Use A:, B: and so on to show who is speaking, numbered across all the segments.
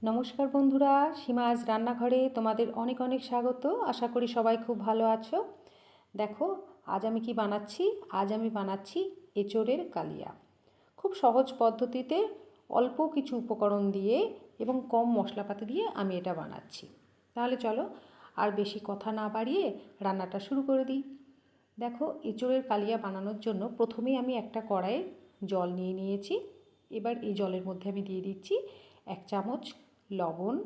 A: নমস্কার বন্ধুরা, সীমাজ রান্নাঘরে তোমাদের অনেক অনেক স্বাগত। আশা করি সবাই খুব ভালো আছো। দেখো আজ আমি কি বানাচ্ছি। আজ আমি বানাচ্ছি এঁচোড়ের কালিয়া। খুব সহজ পদ্ধতিতে অল্প কিছু উপকরণ দিয়ে এবং কম মশলাপাতি দিয়ে আমি এটা বানাচ্ছি। তাহলে চলো আর বেশি কথা না বাড়িয়ে রান্নাটা শুরু করে দিই। দেখো এঁচোড়ের কালিয়া বানানোর জন্য প্রথমেই আমি একটা কড়াইয়ে জল নিয়ে নিয়েছি। এবার এই জলের মধ্যে আমি দিয়ে দিচ্ছি 1 চামচ লবণ,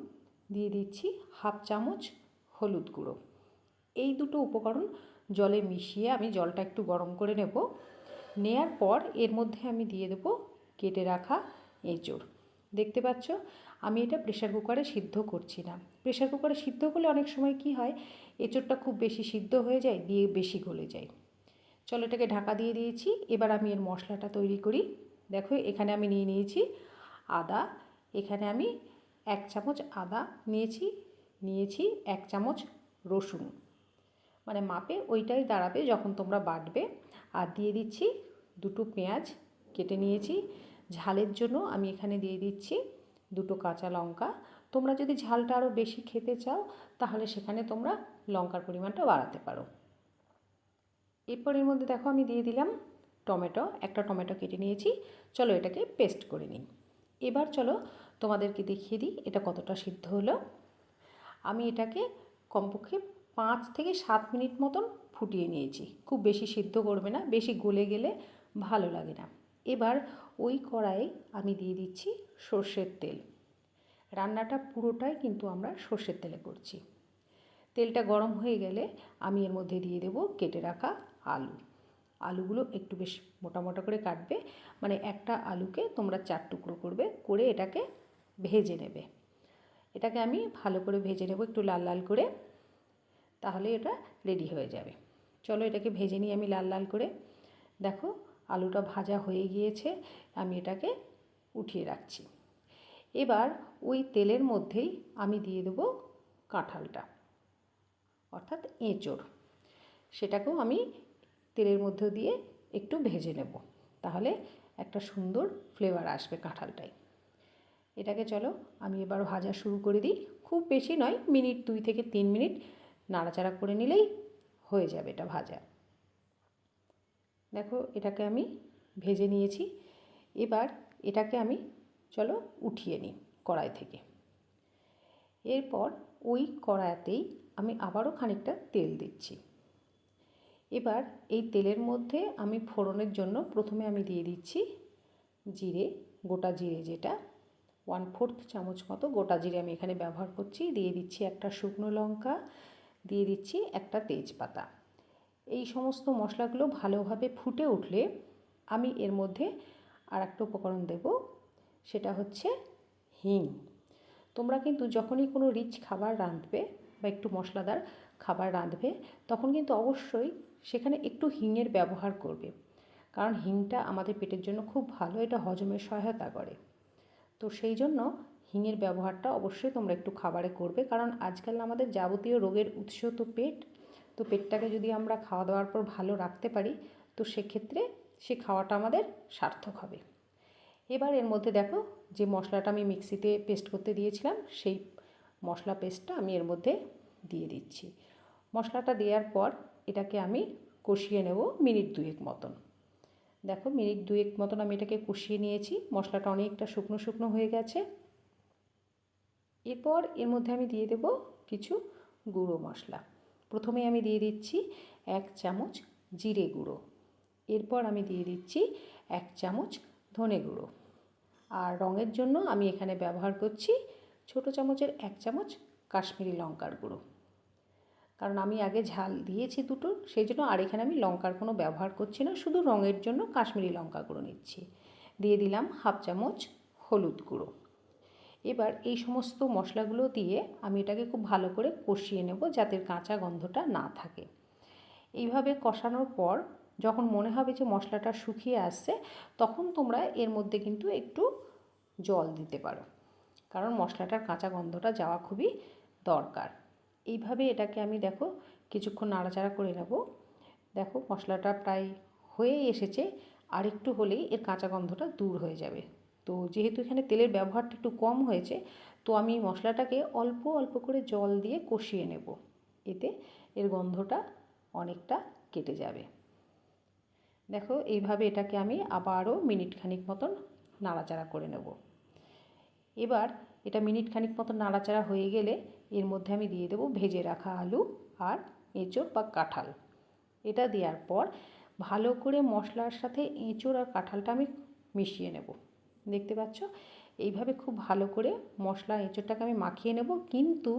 A: দিয়ে দিচ্ছি 1/2 চামচ হলুদ গুঁড়ো। এই দুটো উপকরণ জলে মিশিয়ে আমি জলটা একটু গরম করে নেব। নেয়ার পর এর মধ্যে আমি দিয়ে দেব কেটে রাখা এঁচোড়। দেখতে পাচ্ছ আমি এটা প্রেশার কুকারে সিদ্ধ করছি না। প্রেশার কুকারে সিদ্ধ করলে অনেক সময় কি হয়, এঁচোড়টা খুব বেশি সিদ্ধ হয়ে যায়, দিয়ে বেশি গলে যায়। চলো এটাকে ঢাকা দিয়ে দিয়েছি। এবার আমি এর মশলাটা তৈরি করি। দেখো এখানে আমি নিয়ে নিয়েছি আদা। এখানে আমি 1 চামচ আদা নিয়েছি 1 চামচ রসুন, মানে মাপে ওইটাই দাঁড়াবে যখন তোমরা বাটবে। আর দিয়ে দিচ্ছি 2টো পেঁয়াজ কেটে নিয়েছি। ঝালের জন্য আমি এখানে দিয়ে দিচ্ছি 2টো কাঁচা লঙ্কা। তোমরা যদি ঝালটা আরও বেশি খেতে চাও তাহলে সেখানে তোমরা লঙ্কার পরিমাণটা বাড়াতে পারো। এরপর এর মধ্যে দেখো আমি দিয়ে দিলাম টমেটো। একটা টমেটো কেটে নিয়েছি। চলো এটাকে পেস্ট করে নিই। এবার চলো তোমাদেরকে দেখিয়ে দিই এটা কতটা সিদ্ধ হলো। আমি এটাকে কমপক্ষে 5 থেকে 7 মিনিট মতন ফুটিয়ে নিয়েছি। খুব বেশি সিদ্ধ করবে না, বেশি গলে গেলে ভালো লাগে না। এবার ওই কড়াইয়ে আমি দিয়ে দিচ্ছি সর্ষের তেল। রান্নাটা পুরোটাই কিন্তু আমরা সর্ষের তেলে করছি। তেলটা গরম হয়ে গেলে আমি এর মধ্যে দিয়ে দেব কেটে রাখা আলু। আলুগুলো একটু বেশ মোটা মোটা করে কাটবে, মানে একটা আলুকে তোমরা 4 টুকরো করবে, করে এটাকে ভেজে নেবে। এটাকে আমি ভালো করে ভেজে নেব একটু লাল লাল করে, তাহলে এটা রেডি হয়ে যাবে। চলো এটাকে ভেজে নিই আমি লাল লাল করে। দেখো আলুটা ভাজা হয়ে গিয়েছে, আমি এটাকে উঠিয়ে রাখছি। এবার ওই তেলের মধ্যেই আমি দিয়ে দেবো কাঁঠালটা, অর্থাৎ এঁচোড়। সেটাকেও আমি তেলের মধ্যে দিয়ে একটু ভেজে নেব, তাহলে একটা সুন্দর ফ্লেভার আসবে কাঁঠালটায়। এটাকে চলো আমি এবার ভাজা শুরু করে দিই। খুব বেশি নয়, মিনিট 2 থেকে 3 মিনিট নাড়াচাড়া করে নিলেই হয়ে যাবে এটা ভাজা। দেখো এটাকে আমি ভেজে নিয়েছি। এবার এটাকে আমি চলো উঠিয়ে নিই কড়াই থেকে। এরপর ওই কড়াইতেই আমি আবারও খানিকটা তেল দিচ্ছি। এবার এই তেলের মধ্যে আমি ফোড়নের জন্য প্রথমে আমি দিয়ে দিচ্ছি জিরে, গোটা জিরে, যেটা 1/4 চামচ মতো গোটা জিরে আমি এখানে ব্যবহার করছি। দিয়ে দিচ্ছি একটা শুকনো লঙ্কা, দিয়ে দিচ্ছি একটা তেজপাতা। এই সমস্ত মশলাগুলো ভালোভাবে ফুটে উঠলে আমি এর মধ্যে আর একটা উপকরণ দেব, সেটা হচ্ছে হিং। তোমরা কিন্তু যখনই কোনো রিচ খাবার রাঁধবে বা একটু মশলাদার খাবার রাঁধবে তখন কিন্তু অবশ্যই সেখানে একটু হিংয়ের ব্যবহার করবে, কারণ হিংটা আমাদের পেটের জন্য খুব ভালো, এটা হজমের সহায়তা করে। তো সেই জন্য হিঙের ব্যবহারটা অবশ্যই তোমরা একটু খাবারে করবে, কারণ আজকাল আমাদের যাবতীয় রোগের উৎস তো পেট। তো পেটটাকে যদি আমরা খাওয়া দাওয়ার পর ভালো রাখতে পারি তো সেক্ষেত্রে সে খাওয়াটা আমাদের সার্থক হবে। এবার এর মধ্যে দেখো যে মশলাটা আমি মিক্সিতে পেস্ট করতে দিয়েছিলাম সেই মশলা পেস্টটা আমি এর মধ্যে দিয়ে দিচ্ছি। মশলাটা দেওয়ার পর এটাকে আমি কষিয়ে নেব মিনিট 2 মতন। দেখো মিনিট 2 মতন আমি এটাকে কষিয়ে নিয়েছি। মশলাটা অনেকটা শুকনো শুকনো হয়ে গেছে। এরপর এর মধ্যে আমি দিয়ে দেব কিছু গুঁড়ো মশলা। প্রথমে আমি দিয়ে দিচ্ছি 1 চামচ জিরে গুঁড়ো। এরপর আমি দিয়ে দিচ্ছি 1 চামচ ধনে গুঁড়ো। আর রঙের জন্য আমি এখানে ব্যবহার করছি ছোটো চামচের 1 চামচ কাশ্মীরি লঙ্কার গুঁড়ো, কারণ আমি আগে ঝাল দিয়েছি দুটো, সেই জন্য আর এখানে আমি লঙ্কার কোনো ব্যবহার করছি না, শুধু রঙের জন্য কাশ্মীরি লঙ্কা গুঁড়ো নিচ্ছি। দিয়ে দিলাম 1/2 চামচ হলুদ গুঁড়ো। এবার এই সমস্ত মশলাগুলো দিয়ে আমি এটাকে খুব ভালো করে কষিয়ে নেব, যাতে কাঁচা গন্ধটা না থাকে। এইভাবে কষানোর পর যখন মনে হবে যে মশলাটা শুকিয়ে আসছে, তখন তোমরা এর মধ্যে কিন্তু একটু জল দিতে পারো, কারণ মশলাটার কাঁচা গন্ধটা যাওয়া খুবই দরকার। এইভাবে এটাকে আমি দেখো কিছুক্ষণ নাড়াচাড়া করে নেব। দেখো মশলাটা প্রায় হয়েই এসেছে, আর একটু হলেই এর কাঁচা গন্ধটা দূর হয়ে যাবে। তো যেহেতু এখানে তেলের ব্যবহারটা একটু কম হয়েছে, তো আমি মশলাটাকে অল্প অল্প করে জল দিয়ে কষিয়ে নেব, এতে এর গন্ধটা অনেকটা কেটে যাবে। দেখো এইভাবে এটাকে আমি আবারও মিনিট খানিক মতন নাড়াচাড়া করে নেব। এবার এটা মিনিট খানিক মতন নাড়াচাড়া হয়ে গেলে এর মধ্যে আমি দিয়ে দেবো ভেজে রাখা আলু আর এঁচোড় বা কাঁঠাল। এটা দেওয়ার পর ভালো করে মশলার সাথে এঁচোড় আর কাঁঠালটা আমি মিশিয়ে নেব। দেখতে পাচ্ছ, এইভাবে খুব ভালো করে মশলা এঁচোড়টাকে আমি মাখিয়ে নেব, কিন্তু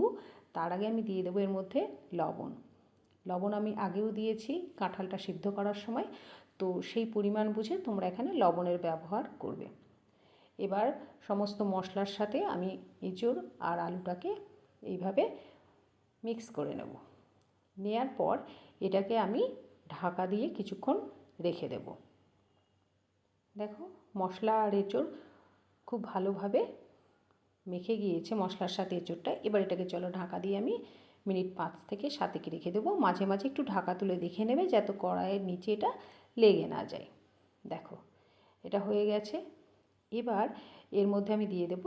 A: তার আগে আমি দিয়ে দেবো এর মধ্যে লবণ। লবণ আমি আগেও দিয়েছি কাঁঠালটা সিদ্ধ করার সময়, তো সেই পরিমাণ বুঝে তোমরা এখানে লবণের ব্যবহার করবে। এবার সমস্ত মশলার সাথে আমি এঁচোড় আর আলুটাকে এইভাবে মিক্স করে নেব। নেয়ার পর এটাকে আমি ঢাকা দিয়ে কিছুক্ষণ রেখে দেব। দেখো মশলা আর এঁচোড় খুব ভালোভাবে মেখে গিয়েছে মশলার সাথে এঁচোড়টা। এবার এটাকে চলো ঢাকা দিয়ে আমি মিনিট 5 থেকে 7 রেখে দেবো। মাঝে মাঝে একটু ঢাকা তুলে দেখে নেবে যাতে কড়াইয়ের নিচে এটা লেগে না যায়। দেখো এটা হয়ে গেছে। এবার এর মধ্যে আমি দিয়ে দেব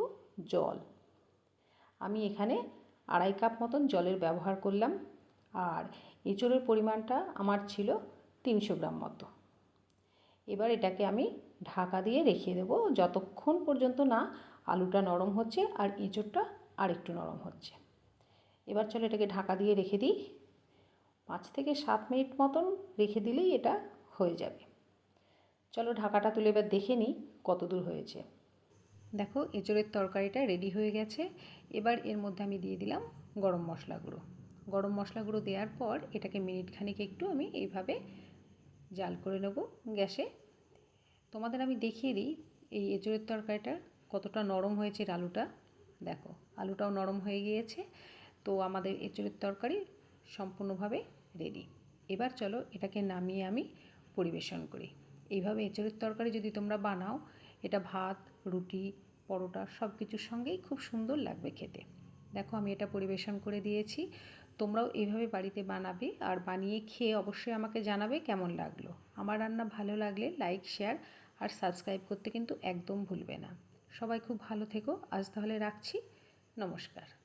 A: জল। আমি এখানে 2.5 কাপ মতন জলের ব্যবহার করলাম, আর এঁচোড়ের পরিমাণটা আমার ছিল 300 গ্রাম মতো। এবার এটাকে আমি ঢাকা দিয়ে রেখে দেবো যতক্ষণ পর্যন্ত না আলুটা নরম হচ্ছে আর এঁচোড়টা আরেকটু নরম হচ্ছে। এবার চলো এটাকে ঢাকা দিয়ে রেখে দিই। 5 থেকে 7 মিনিট মতন রেখে দিলেই এটা হয়ে যাবে। চলো ঢাকাটা তুলে এবার দেখে নিই কত দূর হয়েছে। দেখো এঁচোড়ের তরকারিটা রেডি হয়ে গেছে। এবার এর মধ্যে আমি দিয়ে দিলাম গরম মশলা গুঁড়ো। গরম মশলা গুঁড়ো দেওয়ার পর এটাকে মিনিট খানিক একটু আমি এইভাবে জাল করে নেব গ্যাসে। তোমাদের আমি দেখিয়ে দিই এই এঁচোড়ের তরকারিটা কতটা নরম হয়েছে আলুটা। দেখো আলুটাও নরম হয়ে গিয়েছে। তো আমাদের এঁচোড়ের তরকারি সম্পূর্ণভাবে রেডি। এবার চলো এটাকে নামিয়ে আমি পরিবেশন করি। এইভাবে এঁচোড়ের তরকারি যদি তোমরা বানাও, এটা ভাত, রুটি, পরোটা সব কিছুর সঙ্গেই খুব সুন্দর লাগবে খেতে। দেখো আমি এটা পরিবেশন করে দিয়েছি। তোমরাও এইভাবে বাড়িতে বানাবে আর বানিয়ে খেয়ে অবশ্যই আমাকে জানাবে কেমন লাগলো। আমার রান্না ভালো লাগলে লাইক, শেয়ার আর সাবস্ক্রাইব করতে কিন্তু একদম ভুলবে না। সবাই খুব ভালো থেকো। আজ তাহলে রাখছি। নমস্কার।